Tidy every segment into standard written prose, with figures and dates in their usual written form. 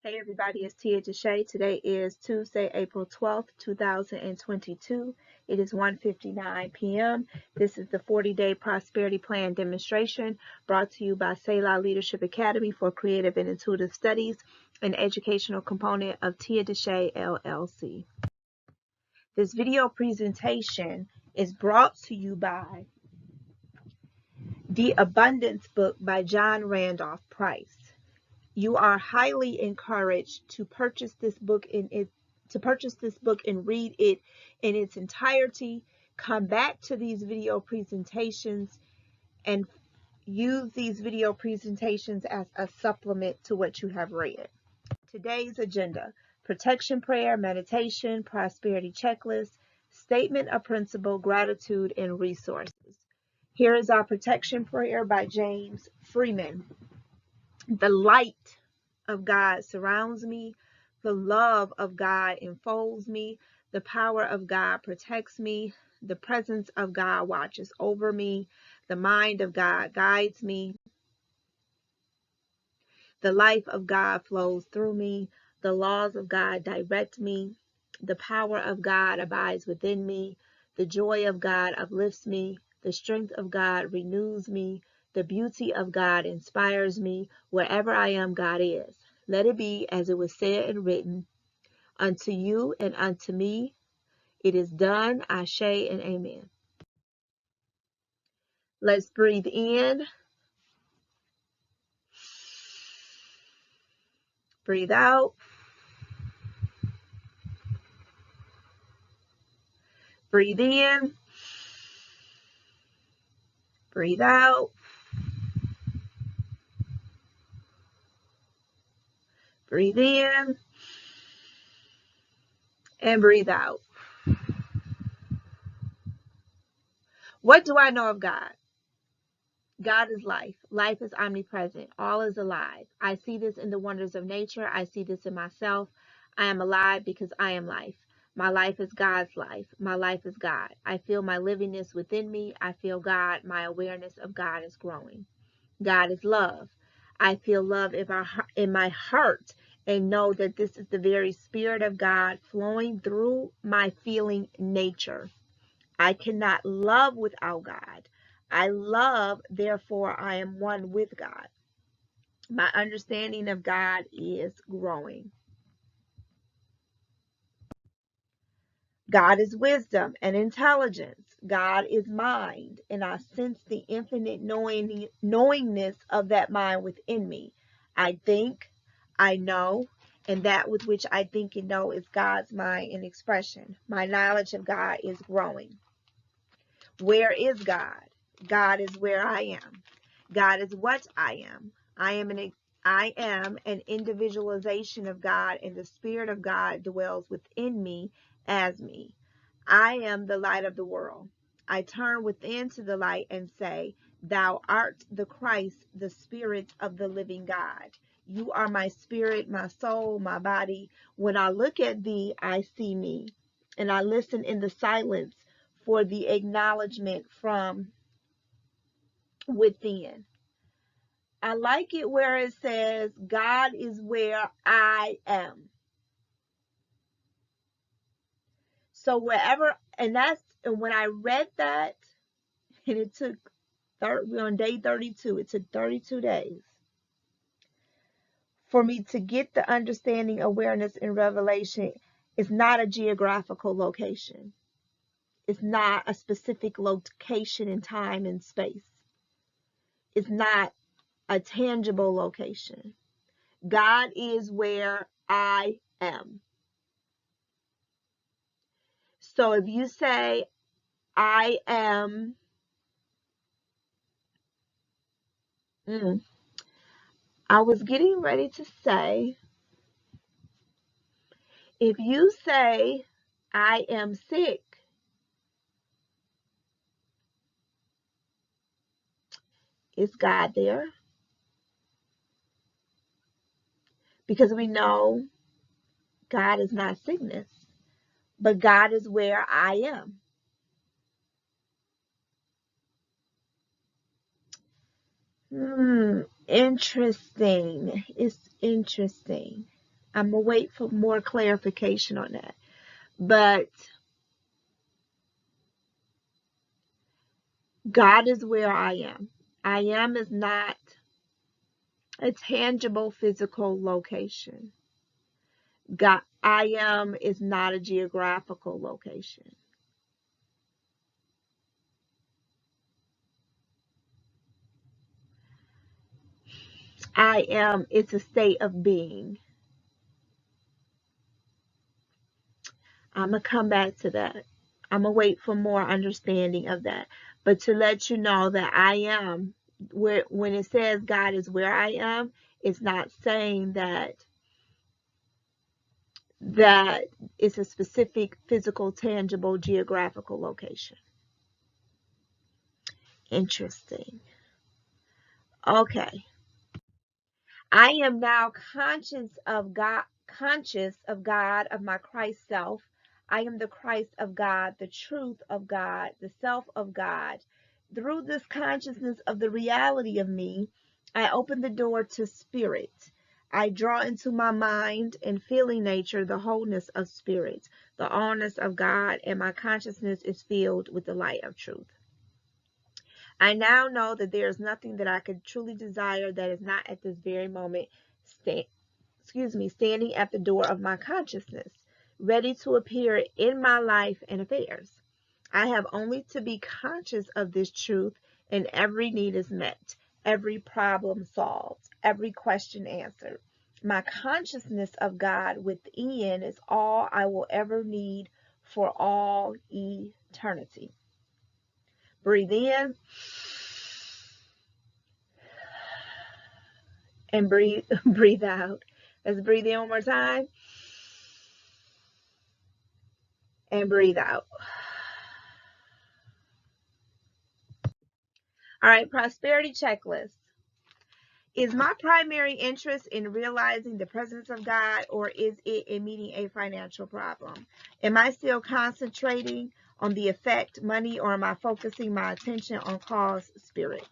Hey everybody, it's Tia DeShay. Today is Tuesday, April 12th, 2022. It is 1:59 p.m. This is the 40-day prosperity plan demonstration brought to you by Selah Leadership Academy for Creative and Intuitive Studies, an educational component of Tia DeShay LLC. This video presentation is brought to you by The Abundance Book by John Randolph Price. You are highly encouraged to purchase this book and read it in its entirety. Come back to these video presentations and use these video presentations as a supplement to what you have read. Today's agenda: protection prayer, meditation, prosperity checklist, statement of principle, gratitude, and resources. Here is our protection prayer by James Freeman. The light of God surrounds me. The love of God enfolds me. The power of God protects me. The presence of God watches over me. The mind of God guides me. The life of God flows through me. The laws of God direct me. The power of God abides within me. The joy of God uplifts me. The strength of God renews me. The beauty of God inspires me. Wherever I am, God is. Let it be as it was said and written. Unto you and unto me it is done. Ashe and amen. Let's breathe in. Breathe out. Breathe in. Breathe out. Breathe in. And breathe out. What do I know of God? God is life. Life is omnipresent. All is alive. I see this in the wonders of nature. I see this in myself. I am alive because I am life. My life is God's life. My life is God. I feel my livingness within me. I feel God. My awareness of God is growing. God is love. I feel love in my heart and know that this is the very Spirit of God flowing through my feeling nature. I cannot love without God. I love, therefore I am one with God. My understanding of God is growing. God is wisdom and intelligence. God is mind, and I sense the infinite knowingness of that mind within me. I think, I know, and that with which I think and know is God's mind in expression. My knowledge of God is growing. Where is God? God is where I am. God is what I am. I am an individualization of God, and the Spirit of God dwells within me as me. I am the light of the world. I turn within to the light and say, Thou art the Christ, the Spirit of the living God. You are my spirit, my soul, my body. When I look at thee, I see me, and I listen in the silence for the acknowledgement from within. I like it where it says, God is where I am. So wherever, and when I read that, and it took, we're on day 32, it took 32 days for me to get the understanding, awareness, and revelation. It's not a geographical location. It's not a specific location in time and space. It's not a tangible location. God is where I am. So if you say, I am, I was getting ready to say, if you say, I am sick, is God there? Because we know God is not sickness, but God is where I am. Interesting. It's interesting. I'm going to wait for more clarification on that. But God is where I am. I am is not a tangible physical location. God, I am is not a geographical location. I am, it's a state of being. I'm going to come back to that. I'm going to wait for more understanding of that. But to let you know that I am, where when it says God is where I am, it's not saying that it's a specific physical, tangible, geographical location. Interesting. Okay. I am now conscious of God, of my Christ self. I am the Christ of God, the truth of God, the self of God. Through this consciousness of the reality of me, I open the door to spirit. I draw into my mind and feeling nature the wholeness of spirit, the allness of God, and my consciousness is filled with the light of truth. I now know that there is nothing that I could truly desire that is not at this very moment standing at the door of my consciousness, ready to appear in my life and affairs. I have only to be conscious of this truth, and every need is met, every problem solved, every question answered. My consciousness of God within is all I will ever need for all eternity. Breathe in and breathe out. Let's breathe in one more time and breathe out. All right, prosperity checklist. Is my primary interest in realizing the presence of God, or is it in meeting a financial problem? Am I still concentrating on the effect, money, or am I focusing my attention on cause, spirit?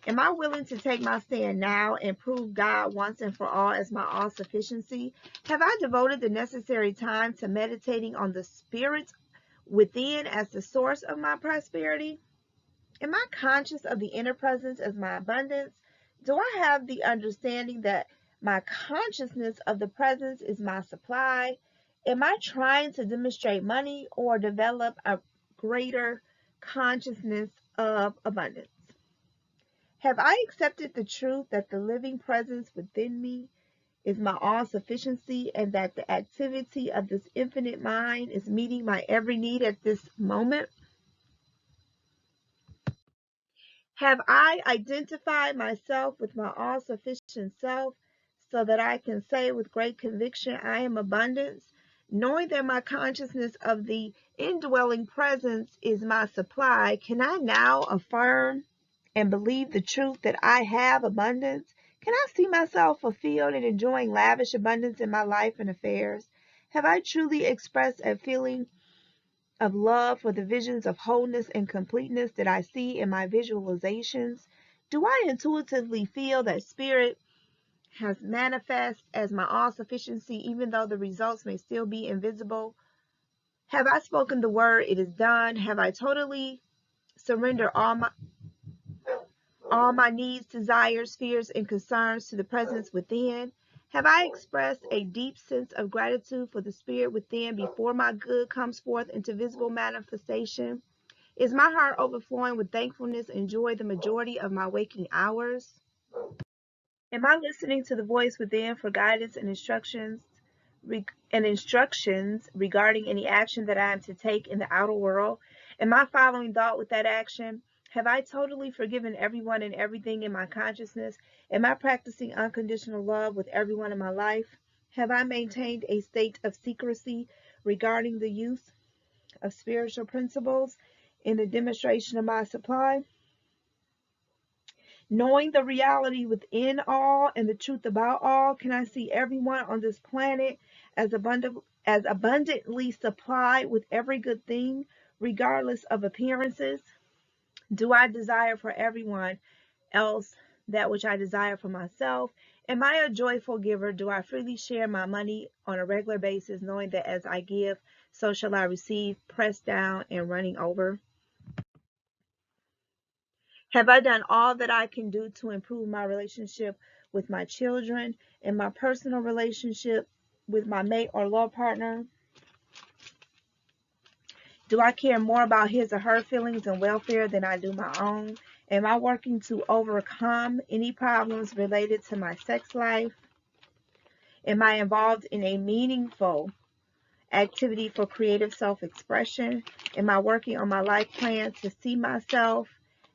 Am I willing to take my stand now and prove God once and for all as my all-sufficiency? Have I devoted the necessary time to meditating on the spirit within as the source of my prosperity? Am I conscious of the inner presence as my abundance? Do I have the understanding that my consciousness of the presence is my supply? Am I trying to demonstrate money or develop a greater consciousness of abundance? Have I accepted the truth that the living presence within me is my all sufficiency and that the activity of this infinite mind is meeting my every need at this moment? Have I identified myself with my all-sufficient self so that I can say with great conviction, I am abundance, knowing that my consciousness of the indwelling presence is my supply? Can I now affirm and believe the truth that I have abundance? Can I see myself fulfilled and enjoying lavish abundance in my life and affairs? Have I truly expressed a feeling of love for the visions of wholeness and completeness that I see in my visualizations? Do I intuitively feel that spirit has manifest as my all sufficiency, even though the results may still be invisible? Have I spoken the word, it is done? Have I totally surrendered all my needs, desires, fears, and concerns to the presence within? Have I expressed a deep sense of gratitude for the spirit within before my good comes forth into visible manifestation? Is my heart overflowing with thankfulness and joy the majority of my waking hours? Am I listening to the voice within for guidance and instructions regarding any action that I am to take in the outer world? Am I following thought with that action? Have I totally forgiven everyone and everything in my consciousness? Am I practicing unconditional love with everyone in my life? Have I maintained a state of secrecy regarding the use of spiritual principles in the demonstration of my supply? Knowing the reality within all and the truth about all, can I see everyone on this planet as abundantly supplied with every good thing, regardless of appearances? Do I desire for everyone else that which I desire for myself? Am I a joyful giver? Do I freely share my money on a regular basis, knowing that as I give, so shall I receive, pressed down and running over? Have I done all that I can do to improve my relationship with my children and my personal relationship with my mate or love partner? Do I care more about his or her feelings and welfare than I do my own? Am I working to overcome any problems related to my sex life? Am I involved in a meaningful activity for creative self-expression? Am I working on my life plan to see myself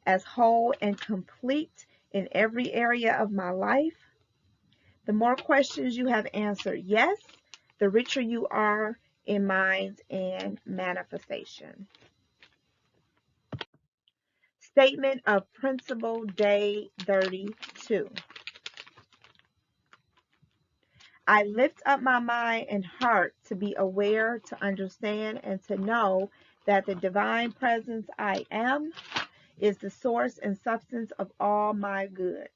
as whole and complete in every area of my life? The more questions you have answered yes, the richer you are in mind and manifestation. Statement of Principle, Day 32. I lift up my mind and heart to be aware, to understand, and to know that the divine presence I am is the source and substance of all my good.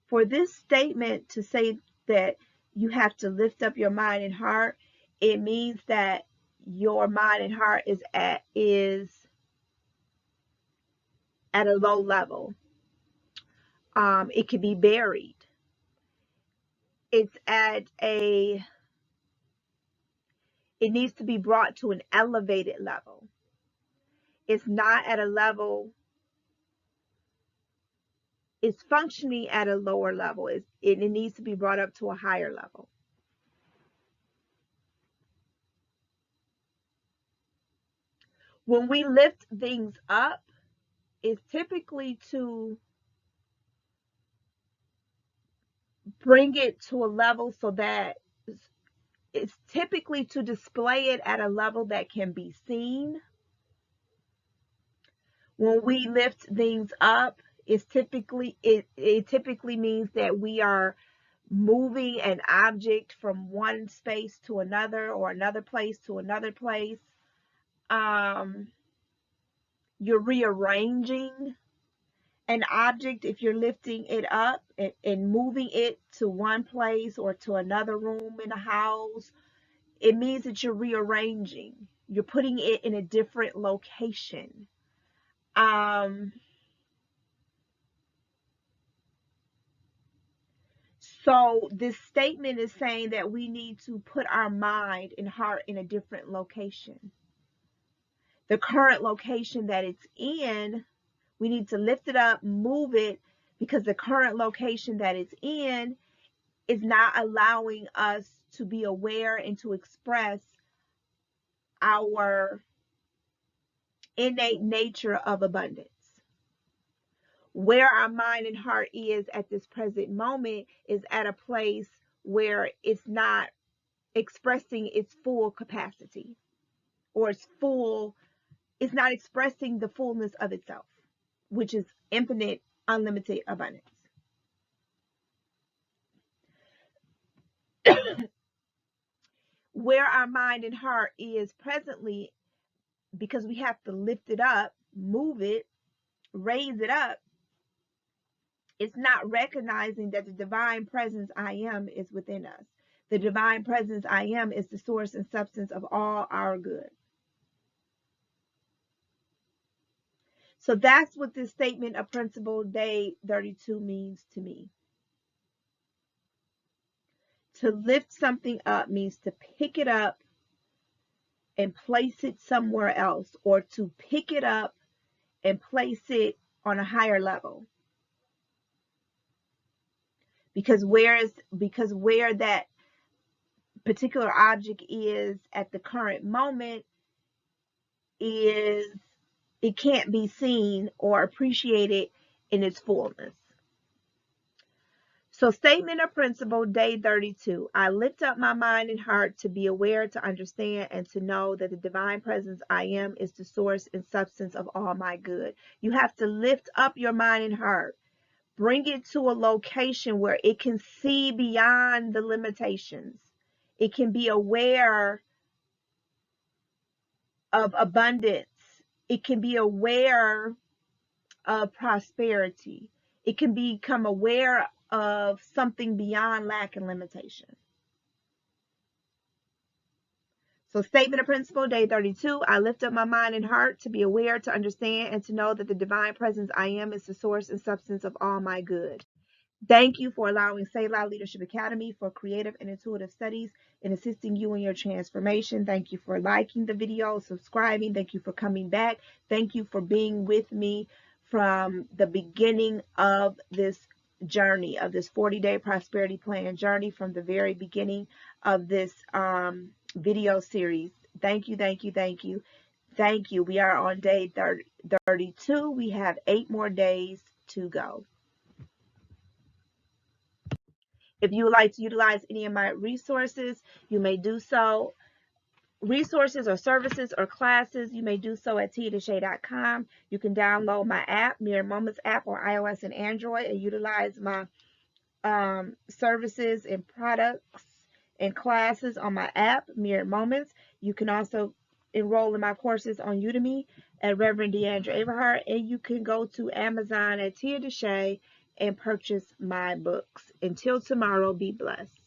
For this statement to say that you have to lift up your mind and heart, it means that your mind and heart is at a low level. It could be buried. It needs to be brought to an elevated level. It's not at a level, it's functioning at a lower level. It needs to be brought up to a higher level. When we lift things up, it's typically to bring it to a level so that it's typically to display it at a level that can be seen. When we lift things up, it typically means that we are moving an object from one space to another, or another place to another place. You're rearranging an object if you're lifting it up and moving it to one place or to another room in a house. It means that you're rearranging. You're putting it in a different location. So this statement is saying that we need to put our mind and heart in a different location. The current location that it's in, we need to lift it up, move it, because the current location that it's in is not allowing us to be aware and to express our innate nature of abundance. Where our mind and heart is at this present moment is at a place where it's not expressing its full capacity, or it's not expressing the fullness of itself, which is infinite, unlimited abundance. Where our mind and heart is presently, because we have to lift it up, move it, raise it up, it's not recognizing that the divine presence I am is within us. The divine presence I am is the source and substance of all our good. So that's what this statement of Principle Day 32 means to me. To lift something up means to pick it up and place it somewhere else, or to pick it up and place it on a higher level. Because where that particular object is at the current moment is, it can't be seen or appreciated in its fullness. So statement of principle, day 32. I lift up my mind and heart to be aware, to understand, and to know that the divine presence I am is the source and substance of all my good. You have to lift up your mind and heart. Bring it to a location where it can see beyond the limitations. It can be aware of abundance. It can be aware of prosperity. It can become aware of something beyond lack and limitation. So statement of principle, day 32, I lift up my mind and heart to be aware, to understand, and to know that the divine presence I am is the source and substance of all my good. Thank you for allowing Selah Leadership Academy for creative and intuitive studies in assisting you in your transformation. Thank you for liking the video, subscribing. Thank you for coming back. Thank you for being with me from the beginning of this journey, of this 40-day prosperity plan journey, from the very beginning of this video series. Thank you, thank you, thank you, thank you. We are on day 32. We have 8 more days to go. If you would like to utilize any of my resources, you may do so. Resources or services or classes, you may do so at tiadeshay.com. You can download my app, Mirror Moments app, on iOS and Android, and utilize my services and products and classes on my app, Mirror Moments. You can also enroll in my courses on Udemy at Reverend Deandra Abrahart, and you can go to Amazon at Tia DeShay and purchase my books. Until tomorrow, be blessed.